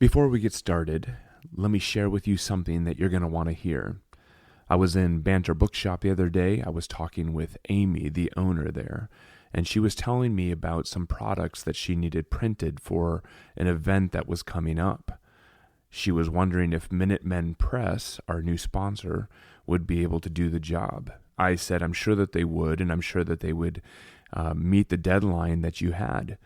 Before we get started, let me share with you something that you're going to want to hear. I was in Banter Bookshop the other day. I was talking with Amy, the owner there, and she was telling me about some products that she needed printed for an event that was coming up. She was wondering if Minutemen Press, our new sponsor, would be able to do the job. I said I'm sure that they would, and I'm sure that they would meet the deadline that you had.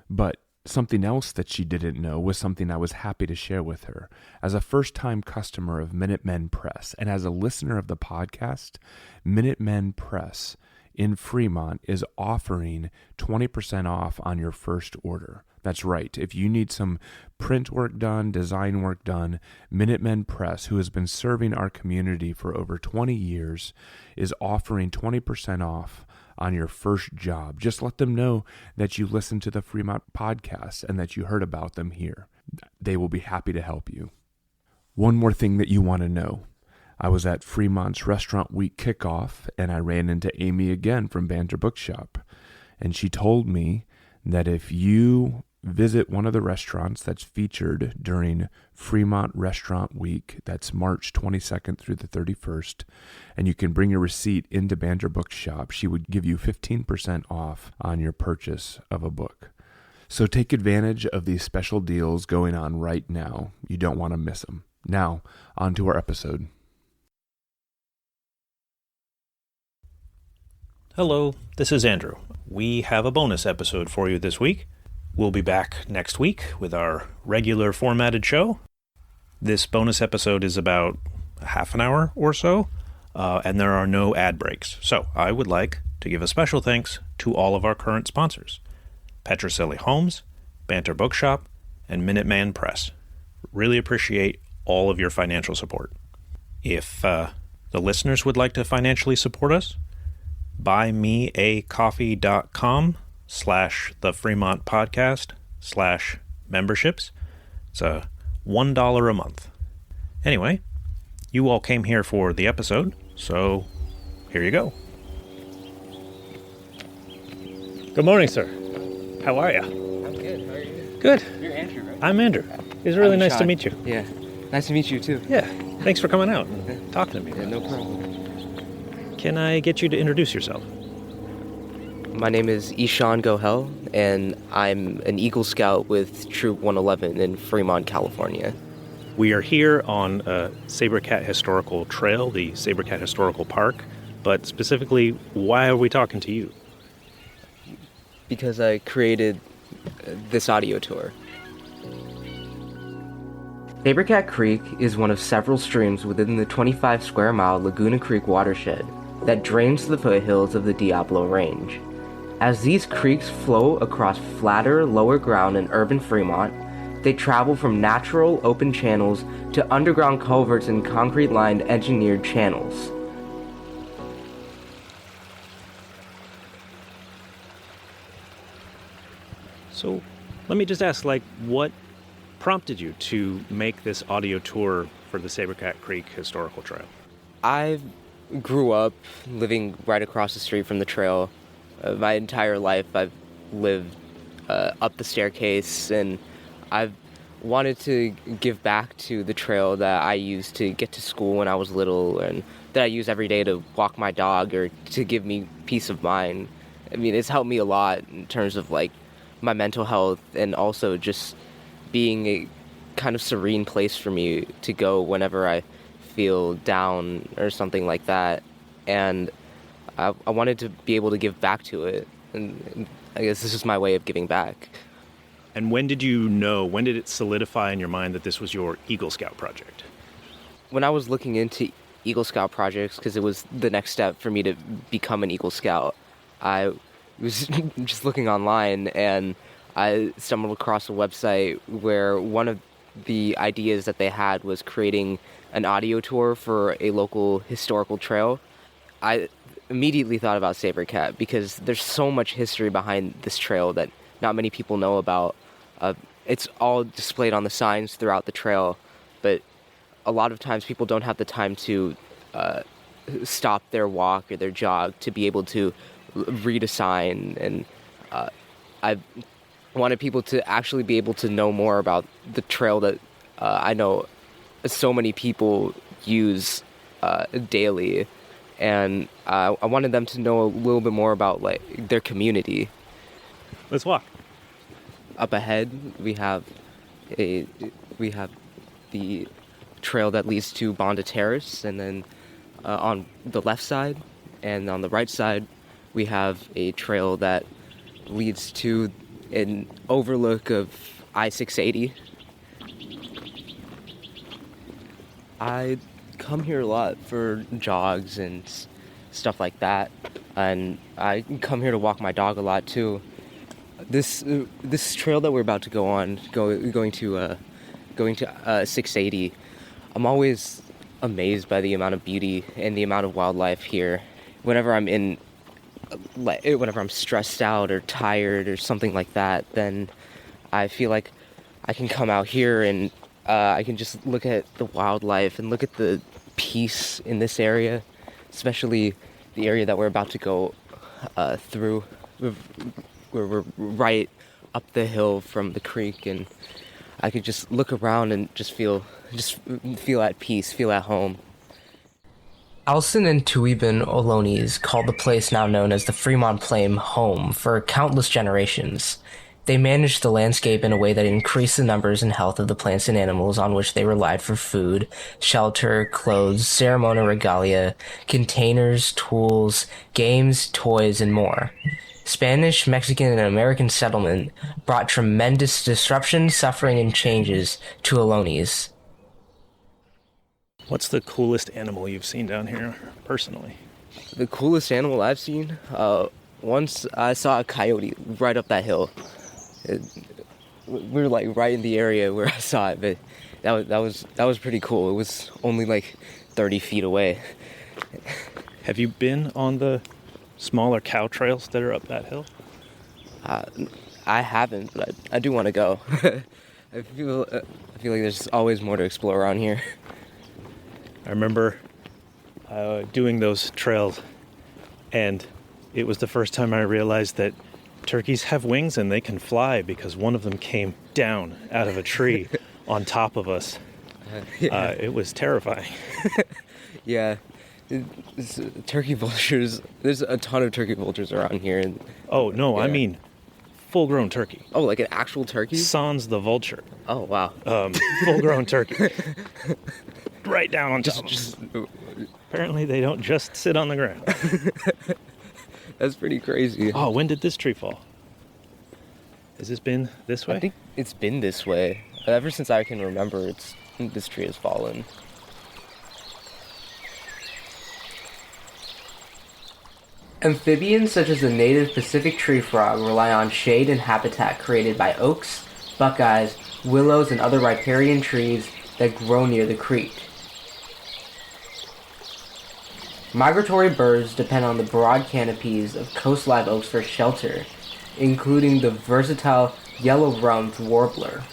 But something else that she didn't know was something I was happy to share with her. As a first-time customer of Minutemen Press and as a listener of the podcast, Minutemen Press in Fremont is offering 20% off on your first order. That's right. If you need some print work done, design work done, Minutemen Press, who has been serving our community for over 20 years, is offering 20% off on your first job. Just let them know that you listened to the Fremont Podcast and that you heard about them here. They will be happy to help you. One more thing that you want to know. I was at Fremont's Restaurant Week kickoff, and I ran into Amy again from Banter Bookshop. And she told me that if you visit one of the restaurants that's featured during Fremont Restaurant Week, that's March 22nd through the 31st, and you can bring your receipt into Banter Bookshop, she would give you 15% off on your purchase of a book. So take advantage of these special deals going on right now. You don't want to miss them. Now, on to our episode. Hello, this is Andrew. We have a bonus episode for you this week. We'll be back next week with our regular formatted show. This bonus episode is about a half an hour or so, and there are no ad breaks. So I would like to give a special thanks to all of our current sponsors: Petrocelli Homes, Banter Bookshop, and Minuteman Press. Really appreciate all of your financial support. If the listeners would like to financially support us, buymeacoffee.com/the Fremont Podcast/memberships. It's $1 a month. Anyway, you all came here for the episode, so here you go. Good morning, sir. How are you? I'm good. How are you? Good. You're Andrew, right? I'm Andrew. It's really nice to Ishan. meet you. Yeah. Nice to meet you, too. Yeah. Thanks for coming out and talking to me. Yeah, no problem. Can I get you to introduce yourself? My name is Ishan Gohel, and I'm an Eagle Scout with Troop 111 in Fremont, California. We are here on Sabercat Historical Trail, the Sabercat Historical Park, but specifically, why are we talking to you? Because I created this audio tour. Sabercat Creek is one of several streams within the 25 square mile Laguna Creek watershed that drains the foothills of the Diablo Range. As these creeks flow across flatter, lower ground in urban Fremont, they travel from natural, open channels to underground culverts and concrete-lined engineered channels. So, let me just ask, what prompted you to make this audio tour for the Sabercat Creek Historical Trail? I grew up living right across the street from the trail. My entire life I've lived up the staircase, and I've wanted to give back to the trail that I used to get to school when I was little, and that I use every day to walk my dog or to give me peace of mind. I mean, it's helped me a lot in terms of my mental health, and also just being a kind of serene place for me to go whenever I feel down or something like that. And I wanted to be able to give back to it, and I guess this is my way of giving back. And when did it solidify in your mind that this was your Eagle Scout project? When I was looking into Eagle Scout projects, because it was the next step for me to become an Eagle Scout, I was just looking online, and I stumbled across a website where one of the ideas that they had was creating an audio tour for a local historical trail. I immediately thought about Sabercat because there's so much history behind this trail that not many people know about. It's all displayed on the signs throughout the trail, but a lot of times people don't have the time to stop their walk or their jog to be able to read a sign. And I wanted people to actually be able to know more about the trail that I know so many people use daily, and I wanted them to know a little bit more about like their community. Let's walk. Up ahead, we have the trail that leads to Bonda Terrace, and then on the left side and on the right side, we have a trail that leads to an overlook of I-680. I come here a lot for jogs and stuff like that, and I come here to walk my dog a lot too. This trail that we're about to go on, going to 680, I'm always amazed by the amount of beauty and the amount of wildlife here. Whenever I'm stressed out or tired or something like that, then I feel like I can come out here and I can just look at the wildlife and look at the peace in this area, especially the area that we're about to go through. We're right up the hill from the creek, and I could just look around and just feel at peace, feel at home. Alson and Tuiben Olonis called the place now known as the Fremont Plain home for countless generations. They managed the landscape in a way that increased the numbers and health of the plants and animals on which they relied for food, shelter, clothes, ceremonial regalia, containers, tools, games, toys, and more. Spanish, Mexican, and American settlement brought tremendous disruption, suffering, and changes to Olonis. What's the coolest animal you've seen down here, personally? The coolest animal I've seen? Once I saw a coyote right up that hill. We were like right in the area where I saw it, but that was pretty cool. It was only like 30 feet away. Have you been on the smaller cow trails that are up that hill? I haven't, but I do want to go. I feel like there's always more to explore around here. I remember doing those trails, and it was the first time I realized that turkeys have wings and they can fly, because one of them came down out of a tree on top of us. It was terrifying. Yeah. Turkey vultures. There's a ton of turkey vultures around here. Oh, no, yeah. I mean full-grown turkey. Oh, like an actual turkey? Sans the vulture. Oh, wow. Full-grown turkey. Right down on top. Apparently they don't just sit on the ground. That's pretty crazy. Oh, when did this tree fall? Has this been this way? I think it's been this way. Ever since I can remember, this tree has fallen. Amphibians such as the native Pacific tree frog rely on shade and habitat created by oaks, buckeyes, willows, and other riparian trees that grow near the creek. Migratory birds depend on the broad canopies of coast live oaks for shelter, including the versatile yellow-rumped warbler.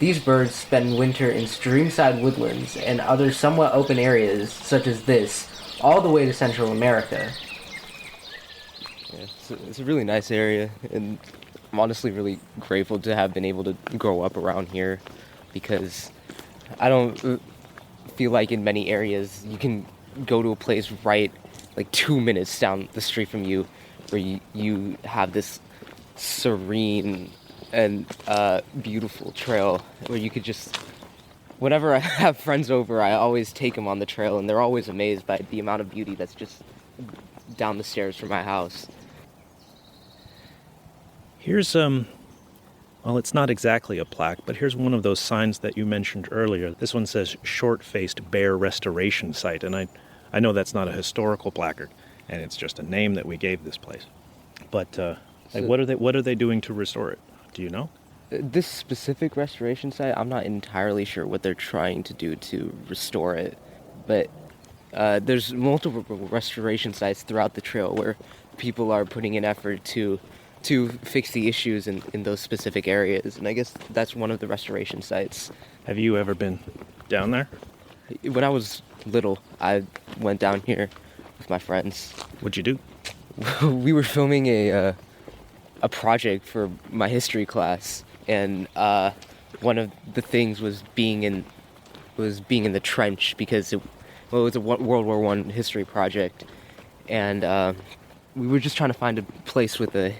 These birds spend winter in streamside woodlands and other somewhat open areas such as this, all the way to Central America. Yeah, it's a really nice area, and I'm honestly really grateful to have been able to grow up around here, because I don't feel like in many areas you can go to a place right like 2 minutes down the street from you where you have this serene and beautiful trail where you could just, whenever I have friends over, I always take them on the trail, and they're always amazed by the amount of beauty that's just down the stairs from my house. Here's well, it's not exactly a plaque, but here's one of those signs that you mentioned earlier. This one says Short-Faced Bear Restoration Site, and I know that's not a historical placard, and it's just a name that we gave this place. But what are they doing to restore it? Do you know? This specific restoration site, I'm not entirely sure what they're trying to do to restore it, but there's multiple restoration sites throughout the trail where people are putting in effort to fix the issues in those specific areas, and I guess that's one of the restoration sites. Have you ever been down there? When I was little, I went down here with my friends. What'd you do? We were filming a a project for my history class, and one of the things was being in the trench, because it was a World War I history project, and we were just trying to find a place with a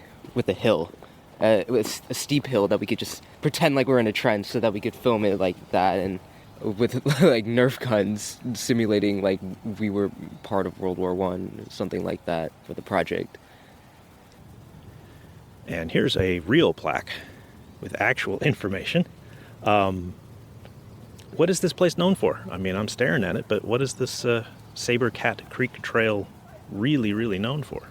hill. It was a steep hill that we could just pretend like we're in a trench, so that we could film it like that, and with like Nerf guns, simulating like we were part of World War I, something like that for the project. And here's a real plaque with actual information. What is this place known for? I mean, I'm staring at it, but what is this Sabercat Creek Trail really, really known for?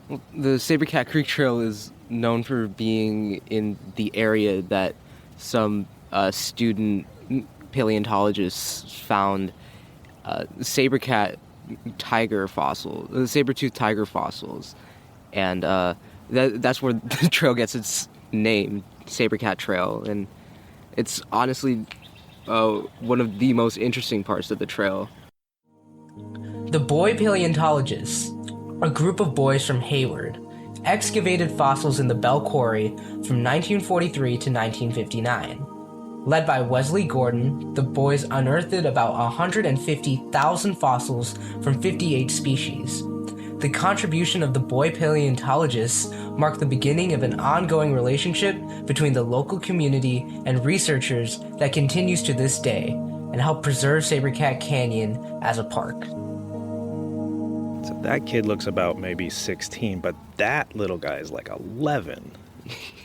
Well, the Sabercat Creek Trail is known for being in the area that some student paleontologists found sabercat tiger fossils, saber-toothed tiger fossils, and that's where the trail gets its name, Sabercat Trail, and it's honestly one of the most interesting parts of the trail. The Boy Paleontologists, a group of boys from Hayward, excavated fossils in the Bell Quarry from 1943 to 1959. Led by Wesley Gordon, the boys unearthed about 150,000 fossils from 58 species. The contribution of the Boy Paleontologists marked the beginning of an ongoing relationship between the local community and researchers that continues to this day, and helped preserve Sabercat Canyon as a park. So that kid looks about maybe 16, but that little guy is like 11.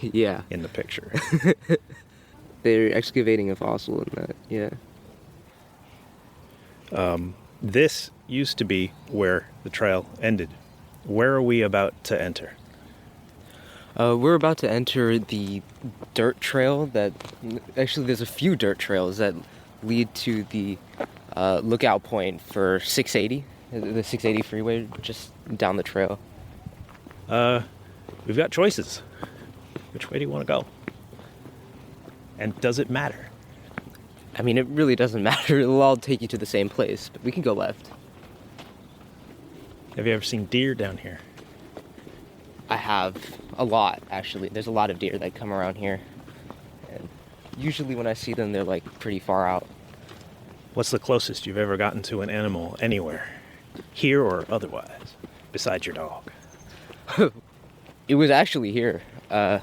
Yeah. In the picture. They're excavating a fossil in that, yeah. This used to be where the trail ended. Where are we about to enter? We're about to enter the dirt trail actually there's a few dirt trails that lead to the lookout point for 680, the 680 freeway, just down the trail. We've got choices. Which way do you want to go? And does it matter? I mean, it really doesn't matter. It'll all take you to the same place, but we can go left. Have you ever seen deer down here? I have. A lot, actually. There's a lot of deer that come around here. And usually when I see them, they're like pretty far out. What's the closest you've ever gotten to an animal anywhere? Here or otherwise? Besides your dog? It was actually here. There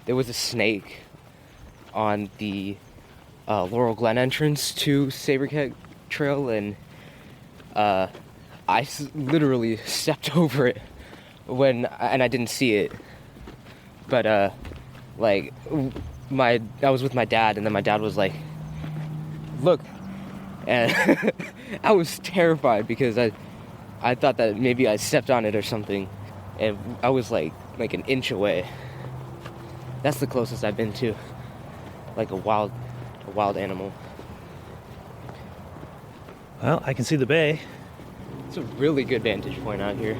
was a snake on the Laurel Glen entrance to Sabercat Trail, and I literally stepped over it and I didn't see it. But I was with my dad, and then my dad was like, "Look," and I was terrified because I thought that maybe I stepped on it or something, and I was like an inch away. That's the closest I've been to like a wild animal. Well, I can see the bay. It's a really good vantage point out here.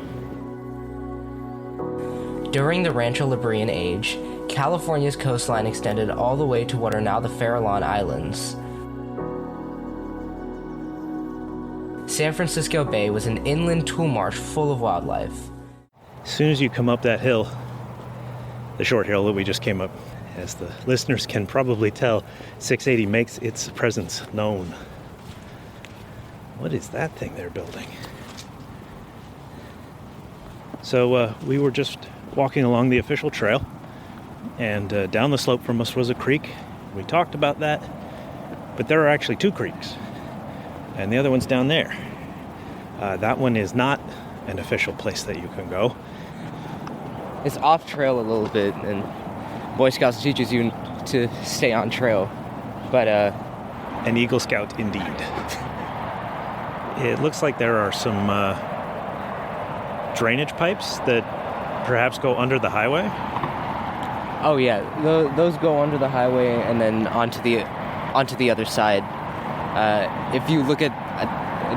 During the Rancho Librian Age, California's coastline extended all the way to what are now the Farallon Islands. San Francisco Bay was an inland tool marsh full of wildlife. As soon as you come up that hill, the short hill that we just came up, as the listeners can probably tell, 680 makes its presence known. What is that thing they're building? So we were just walking along the official trail, and down the slope from us was a creek. We talked about that, but there are actually two creeks, and the other one's down there. That one is not an official place that you can go. It's off trail a little bit, and Boy Scouts teaches you to stay on trail, but an Eagle Scout indeed. It looks like there are some drainage pipes that perhaps go under the highway. Oh yeah, those go under the highway and then onto the other side. If you look at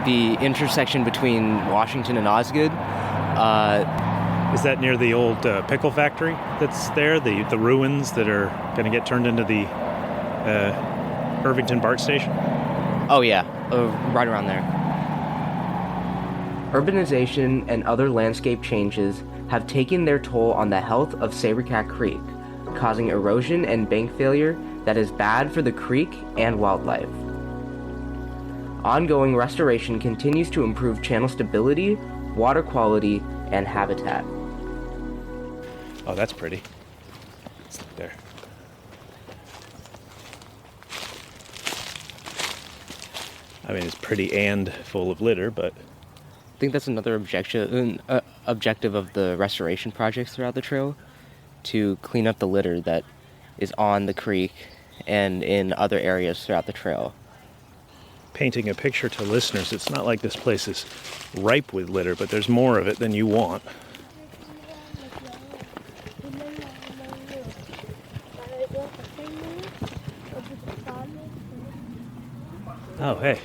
the intersection between Washington and Osgood, is that near the old pickle factory that's there? The ruins that are going to get turned into the Irvington BART station? Oh yeah, right around there. Urbanization and other landscape changes have taken their toll on the health of Sabercat Creek, causing erosion and bank failure that is bad for the creek and wildlife. Ongoing restoration continues to improve channel stability, water quality, and habitat. Oh, that's pretty. Let's look there. I mean, it's pretty and full of litter, but I think that's another objective of the restoration projects throughout the trail, to clean up the litter that is on the creek and in other areas throughout the trail. painting a picture to listeners, it's not like this place is ripe with litter, but there's more of it than you want. Oh, hey.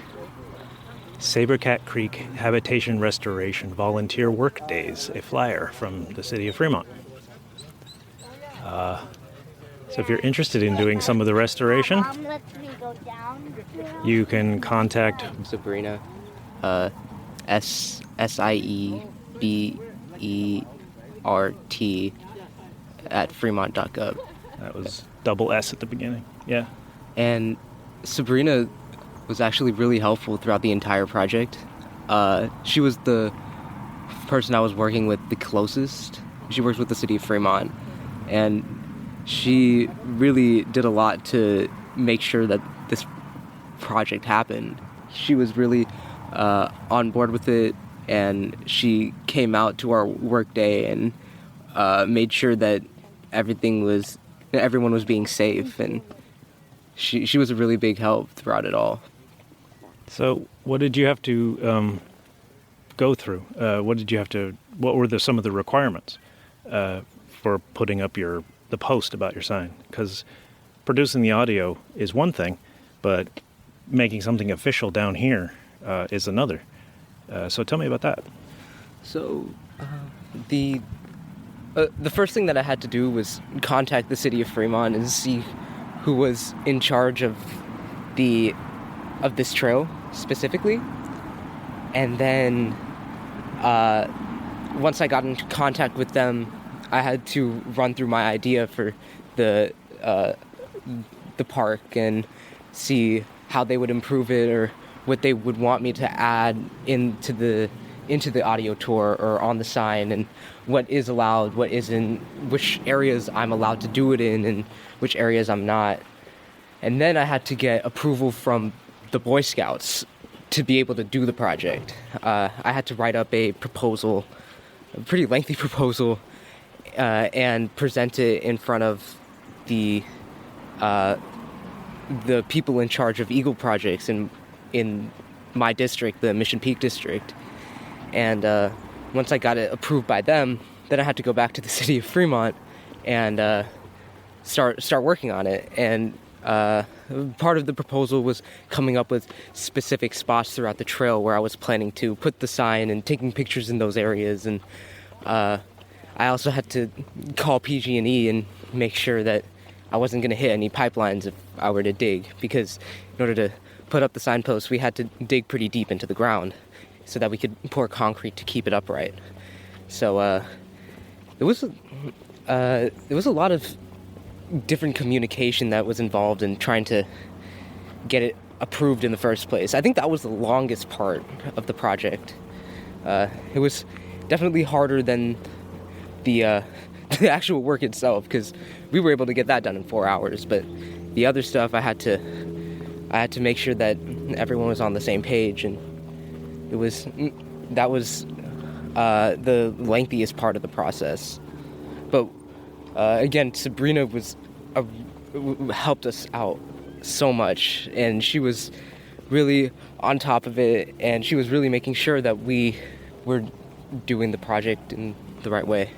Sabercat Creek Habitation Restoration Volunteer Work Days, a flyer from the city of Fremont. So if you're interested in doing some of the restoration, you can contact Sabrina, SIEBERT at Fremont.gov. That was double S at the beginning. Yeah. And Sabrina was actually really helpful throughout the entire project. She was the person I was working with the closest. She works with the city of Fremont, and she really did a lot to make sure that this project happened. She was really on board with it, and she came out to our work day and made sure that everyone was being safe, and she was a really big help throughout it all. So what did you have to go through? What were some of the requirements for putting up the post about your sign? Because producing the audio is one thing, but making something official down here is another. So tell me about that. So the first thing that I had to do was contact the city of Fremont and see who was in charge of this trail specifically. And then once I got in contact with them, I had to run through my idea for the park and see how they would improve it or what they would want me to add into the audio tour or on the sign, and what is allowed, what isn't, which areas I'm allowed to do it in and which areas I'm not. And then I had to get approval from the Boy Scouts to be able to do the project. I had to write up a proposal, a pretty lengthy proposal, and present it in front of the people in charge of Eagle projects in my district, the Mission Peak district. And once I got it approved by them, then I had to go back to the city of Fremont and start working on it. And part of the proposal was coming up with specific spots throughout the trail where I was planning to put the sign and taking pictures in those areas. And I also had to call PG&E and make sure that I wasn't going to hit any pipelines if I were to dig, because in order to put up the signposts, we had to dig pretty deep into the ground so that we could pour concrete to keep it upright. So there was a lot of different communication that was involved in trying to get it approved in the first place. I think that was the longest part of the project. It was definitely harder than the actual work itself, because we were able to get that done in 4 hours, but the other stuff I had to make sure that everyone was on the same page, and that was the lengthiest part of the process. But again, Sabrina helped us out so much, and she was really on top of it, and she was really making sure that we were doing the project in the right way.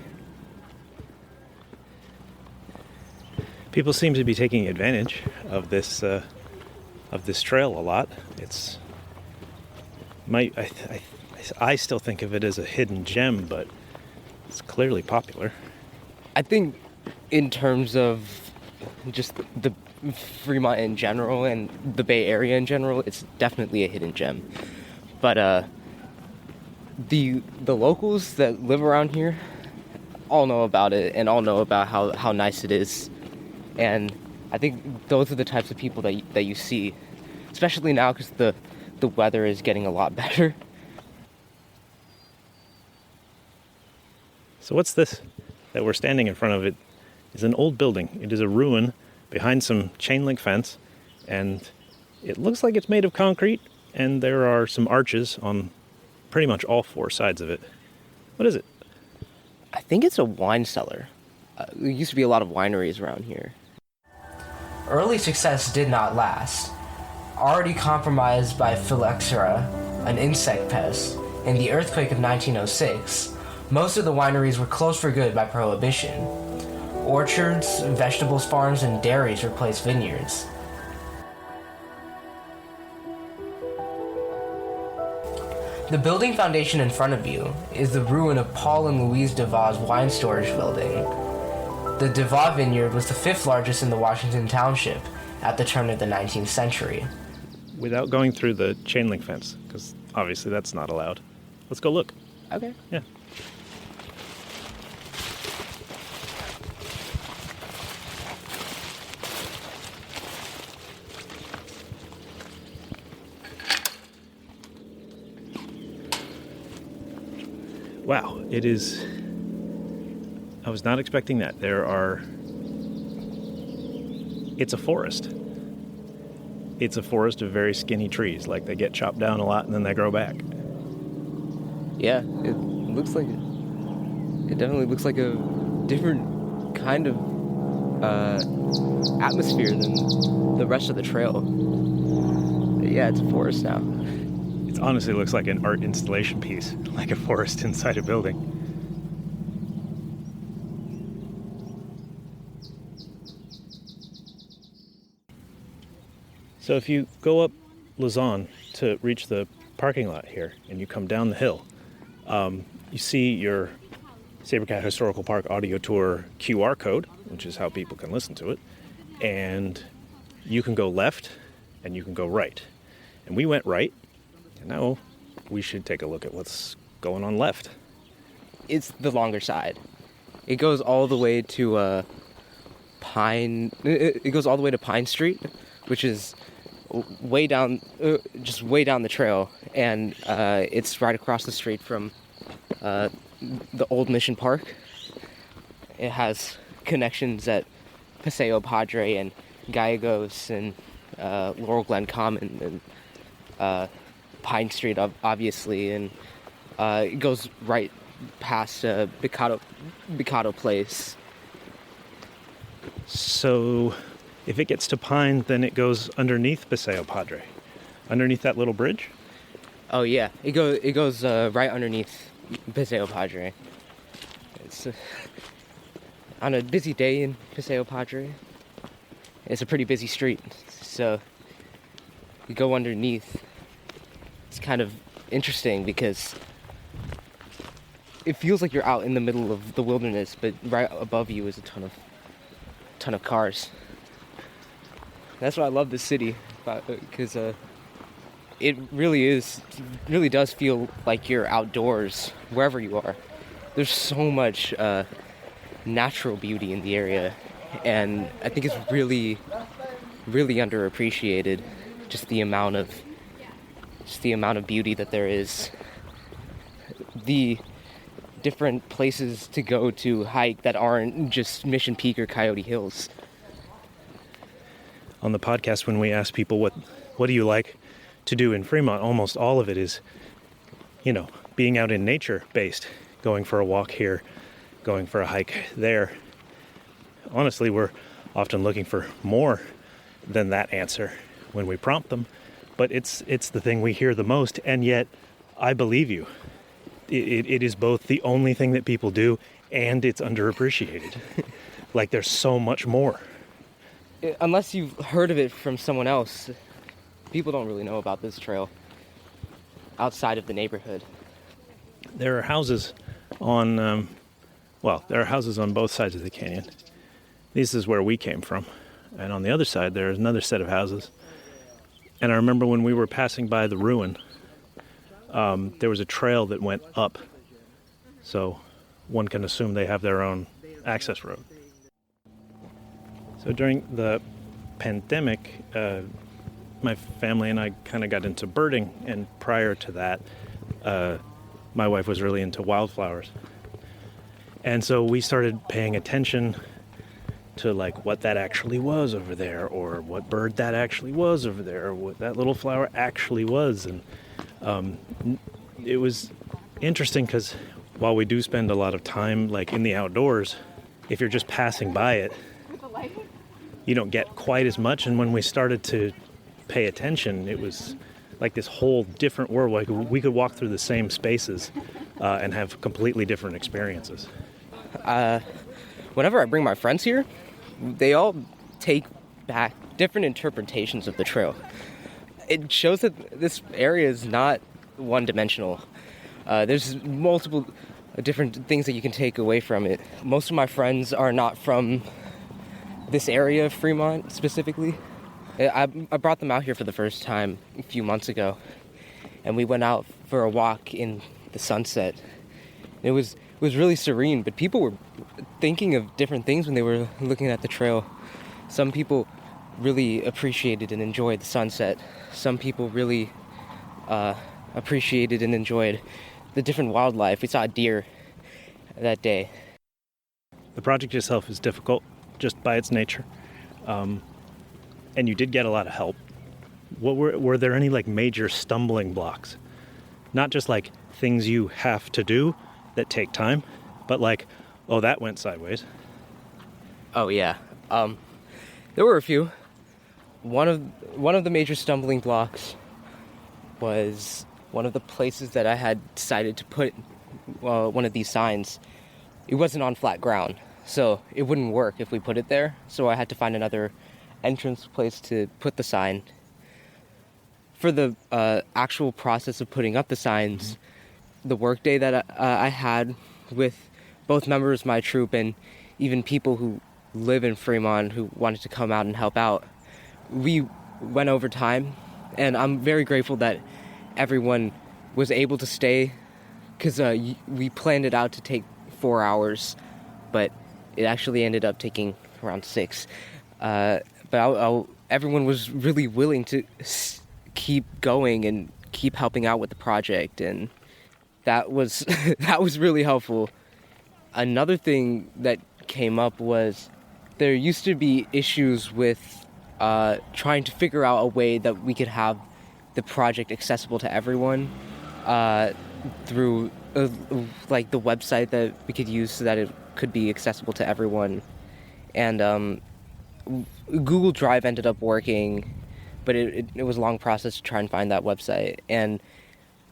People seem to be taking advantage of this trail a lot. I still think of it as a hidden gem, but it's clearly popular. I think in terms of just the Fremont in general and the Bay Area in general, it's definitely a hidden gem. But the locals that live around here all know about it and all know about how nice it is. And I think those are the types of people that you see, especially now because the weather is getting a lot better. So what's this that we're standing in front of? It is an old building. It is a ruin behind some chain link fence, and it looks like it's made of concrete, and there are some arches on pretty much all four sides of it. What is it? I think it's a wine cellar. There used to be a lot of wineries around here. Early success did not last. Already compromised by phylloxera, an insect pest, in the earthquake of 1906, most of the wineries were closed for good by Prohibition. Orchards, vegetables farms, and dairies replaced vineyards. The building foundation in front of you is the ruin of Paul and Louise DeVaux's wine storage building. The DeVaux vineyard was the fifth largest in the Washington Township at the turn of the 19th century. Without going through the chain link fence, because obviously that's not allowed. Let's go look. Okay. Yeah. Wow, it is... I was not expecting that. It's a forest. It's a forest of very skinny trees. Like, they get chopped down a lot and then they grow back. Yeah, it definitely looks like a different kind of atmosphere than the rest of the trail. Yeah, it's a forest now. It honestly looks like an art installation piece, like a forest inside a building. So if you go up Lausanne to reach the parking lot here, and you come down the hill, you see your Sabercat Historical Park audio tour QR code, which is how people can listen to it, and you can go left and you can go right. And we went right, and now we should take a look at what's going on left. It's the longer side. It goes all the way to Pine. It goes all the way to Pine Street, which is way down, just way down the trail, and it's right across the street from the old Mission Park. It has connections at Paseo Padre and Gallegos and Laurel Glen Common and Pine Street, obviously, and it goes right past Becado Place. So if it gets to Pine, then it goes underneath Paseo Padre, underneath that little bridge? Oh yeah, it goes right underneath Paseo Padre. It's on a busy day in Paseo Padre. It's a pretty busy street, so you go underneath. It's kind of interesting because it feels like you're out in the middle of the wilderness, but right above you is a ton of cars. That's why I love this city, because it really does feel like you're outdoors wherever you are. There's so much natural beauty in the area, and I think it's really, really underappreciated. Just the amount of beauty that there is. The different places to go to hike that aren't just Mission Peak or Coyote Hills. On the podcast, when we ask people what do you like to do in Fremont, almost all of it is, being out in nature based, going for a walk here, going for a hike there. Honestly, we're often looking for more than that answer when we prompt them, but it's the thing we hear the most, and yet I believe you. It is both the only thing that people do and it's underappreciated. Like, there's so much more. Unless you've heard of it from someone else, people don't really know about this trail outside of the neighborhood. There are houses on, there are houses on both sides of the canyon. This is where we came from. And on the other side, there's another set of houses. And I remember when we were passing by the ruin, there was a trail that went up. So one can assume they have their own access road. So during the pandemic, my family and I kind of got into birding, and prior to that, my wife was really into wildflowers. And so we started paying attention to like what that actually was over there, or what bird that actually was over there, or what that little flower actually was. And it was interesting because while we do spend a lot of time like in the outdoors, if you're just passing by it, you don't get quite as much. And when we started to pay attention, it was like this whole different world. Like we could walk through the same spaces and have completely different experiences. Whenever I bring my friends here, they all take back different interpretations of the trail. It shows that this area is not one-dimensional. There's multiple different things that you can take away from it. Most of my friends are not from this area of Fremont specifically. I brought them out here for the first time a few months ago, and we went out for a walk in the sunset. It was really serene, but people were thinking of different things when they were looking at the trail. Some people really appreciated and enjoyed the sunset. Some people really appreciated and enjoyed the different wildlife. We saw a deer that day. The project itself is difficult just by its nature, and you did get a lot of help. What were there any like major stumbling blocks? Not just like things you have to do that take time, but like, oh, that went sideways. Oh yeah, there were a few. One of the major stumbling blocks was one of the places that I had decided to put one of these signs. It wasn't on flat ground, so it wouldn't work if we put it there. So I had to find another entrance place to put the sign. For the actual process of putting up the signs, the work day that I had with both members of my troop and even people who live in Fremont who wanted to come out and help out, we went over time, and I'm very grateful that everyone was able to stay, because we planned it out to take 4 hours, but it actually ended up taking around 6. But everyone was really willing to keep going and keep helping out with the project, and that was that was really helpful. Another thing that came up was there used to be issues with trying to figure out a way that we could have the project accessible to everyone through like the website that we could use so that it could be accessible to everyone. And Google Drive ended up working, but it was a long process to try and find that website. And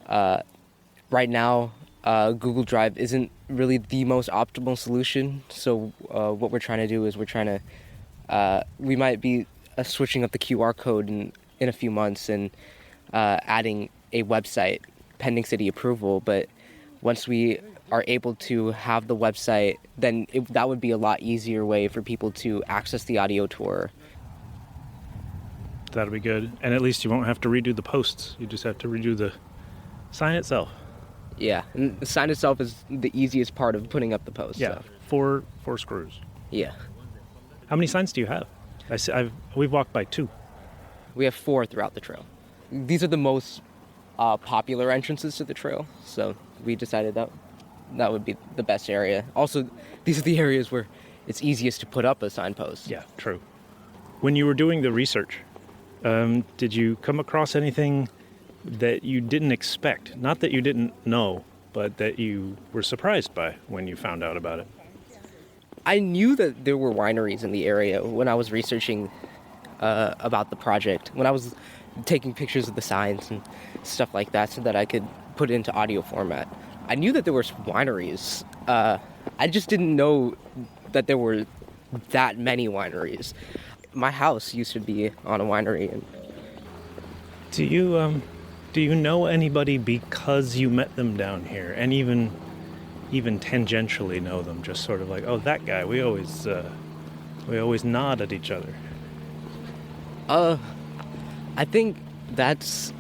right now, Google Drive isn't really the most optimal solution. So what we're trying to do is we might be switching up the QR code in a few months and adding a website pending city approval. But once we are able to have the website, then that would be a lot easier way for people to access the audio tour. That'll be good. And at least you won't have to redo the posts. You just have to redo the sign itself. Yeah, and the sign itself is the easiest part of putting up the post. Yeah, so. four screws. Yeah. How many signs do you have? We've walked by 2. We have 4 throughout the trail. These are the most popular entrances to the trail, so we decided that would be the best area. Also, these are the areas where it's easiest to put up a signpost. Yeah, true. When you were doing the research, did you come across anything that you didn't expect? Not that you didn't know, but that you were surprised by when you found out about it? I knew that there were wineries in the area when I was researching about the project, when I was taking pictures of the signs and stuff like that so that I could put it into audio format. I knew that there were wineries. I just didn't know that there were that many wineries. My house used to be on a winery. And Do you know anybody because you met them down here, and even tangentially know them, just sort of like, oh, that guy, we always nod at each other? I think that's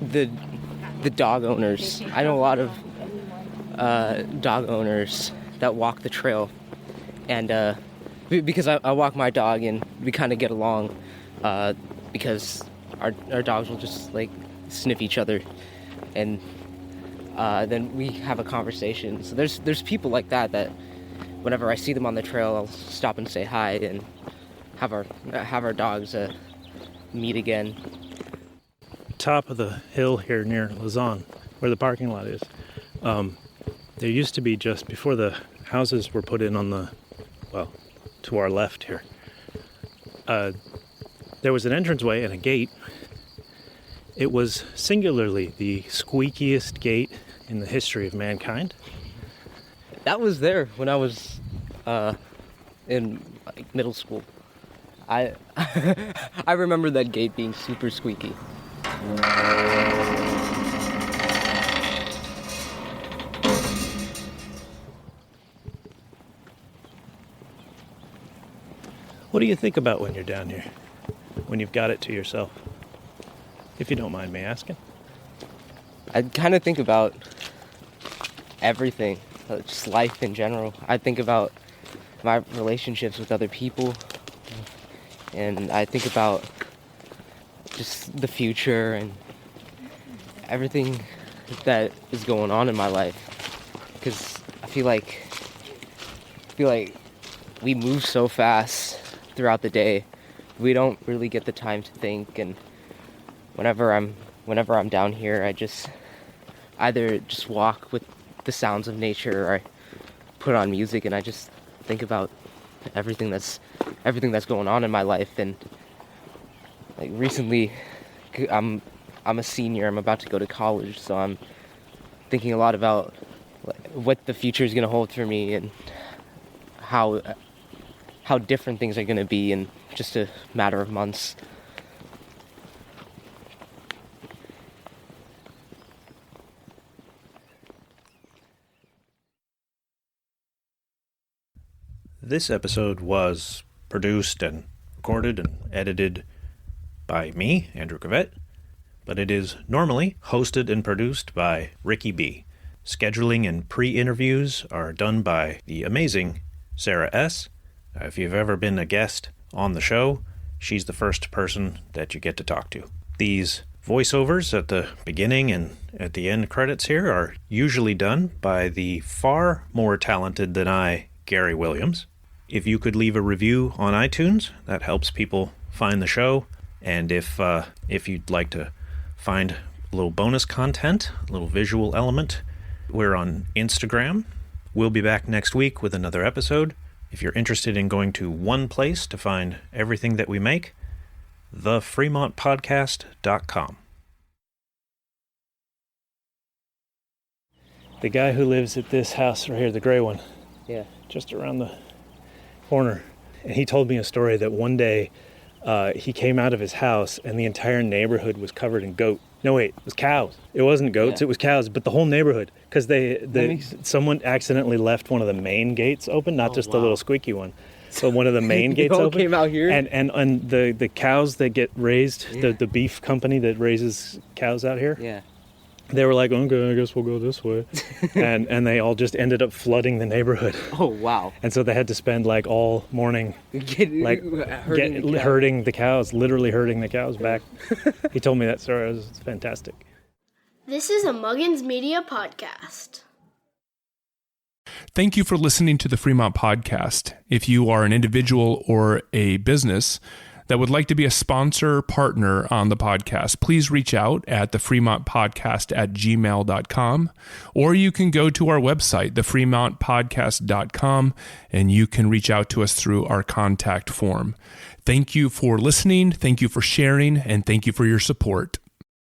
the dog owners. I know a lot of dog owners that walk the trail, and because I walk my dog and we kind of get along, because our dogs will just like sniff each other, and then we have a conversation. So there's people like that whenever I see them on the trail, I'll stop and say hi and have our dogs meet again. Top of the hill here near Lausanne, where the parking lot is, there used to be, just before the houses were put in to our left here, there was an entranceway and a gate. It was singularly the squeakiest gate in the history of mankind. That was there when I was in middle school. I I remember that gate being super squeaky. What do you think about when you're down here, when you've got it to yourself? If you don't mind me asking. I kind of think about everything, just life in general. I think about my relationships with other people, and I think about just the future and everything that is going on in my life. Because I feel like we move so fast throughout the day. We don't really get the time to think, and whenever I'm down here, I just either just walk with the sounds of nature, or I put on music and I just think about everything that's going on in my life. And like recently, I'm a senior. I'm about to go to college, so I'm thinking a lot about what the future is going to hold for me, and how different things are going to be in just a matter of months. This episode was produced and recorded and edited by me, Andrew Cavett, but it is normally hosted and produced by Ricky B. Scheduling and pre-interviews are done by the amazing Sarah S. If you've ever been a guest on the show, she's the first person that you get to talk to. These voiceovers at the beginning and at the end credits here are usually done by the far more talented than I, Gary Williams. If you could leave a review on iTunes, that helps people find the show. And if you'd like to find a little bonus content, a little visual element, we're on Instagram. We'll be back next week with another episode. If you're interested in going to one place to find everything that we make, thefremontpodcast.com. The guy who lives at this house right here, the gray one, Yeah. just around the corner, and he told me a story that one day he came out of his house and the entire neighborhood was covered in goat. No, wait, it was cows. It wasn't goats, Yeah. It was cows, but the whole neighborhood, because someone accidentally left one of the main gates open, not just the little squeaky one, but one of the main gates all open. came out here? And the cows that get raised, the beef company that raises cows out here, Yeah. they were like, okay, I guess we'll go this way. and they all just ended up flooding the neighborhood. Oh, wow. And so they had to spend like all morning herding the cows, literally herding the cows back. He told me that story. It was fantastic. This is a Muggins Media podcast. Thank you for listening to the Fremont Podcast. If you are an individual or a business that would like to be a sponsor partner on the podcast, please reach out at thefremontpodcast@gmail.com, or you can go to our website, thefremontpodcast.com, and you can reach out to us through our contact form. Thank you for listening, thank you for sharing, and thank you for your support.